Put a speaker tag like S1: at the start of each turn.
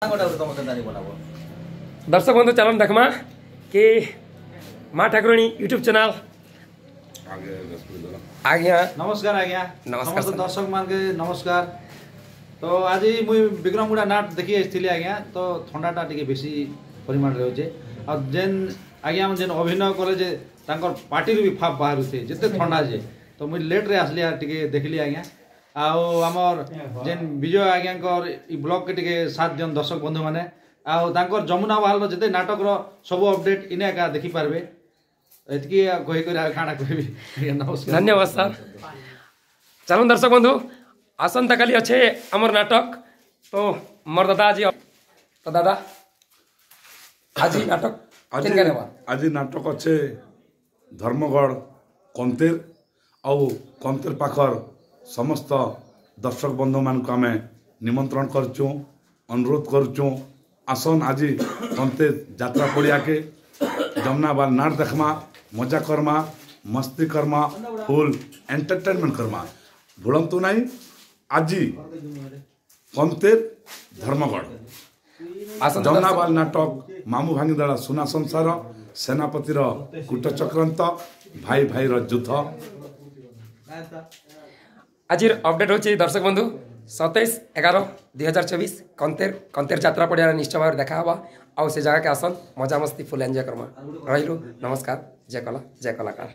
S1: दर्शक बंधु चलन देखमा कि माँ ठाकुराणी यूट्यूब चैनल आज्ञा
S2: नमस्कार आज्ञा
S1: नमस्कार
S2: समस्त दर्शक मान के नमस्कार। तो आज मुई विक्रमगुड़ा नाट देखी आसती आज्ञा। तो थंडाटा टी बेसी परिमाण रोचे और जेन आज्ञा जेन अभिनय कले जे पार्टी भी फाप बाहर थे जिते थंडा जे तो मुई लेट रे आसली टी देखली आज्ञा। आमर जेन विजय आज्ञा ब्लॉग के टी साथ जन दर्शक बंधु मैंने आर जमुना बहाल जिते नाटक सब अपडेट इने एका देखी पारबे। नमस्कार
S1: धन्यवाद सर। चलो दर्शक बंधु आसंता काली अच्छे आमर नाटक। तो मोर दादा आज तो दादा आज नाटक
S3: आज नाटक अच्छे धर्मगढ़ कंतेर आउ कंतेर पाखर समस्त दर्शक बंधु मान को आम निमंत्रण करचु अनुरोध करचु आसन आज कंतेर यात्रा पड़िया के जमुना बाल नाट देखमा मजा करमा मस्ती करमा फुल एंटरटेनमेंट करमा भूलतु नहीं। आज कंतेर धर्मगढ़ जमुना बाल नाटक मामू भांगीदड़ा सुना संसार सेनापतिर कूट चक्रांत भाई भाई युद्ध
S1: आज अपडेट होची दर्शक बंधु 27/11/2024 कंतेर यात्रा पड़िया निश्चय भाव देखा हवा आउ से जगह के आसन मजा मस्ती फुल एंजॉय करमा। रही नमस्कार। जय कला जय कलाकार।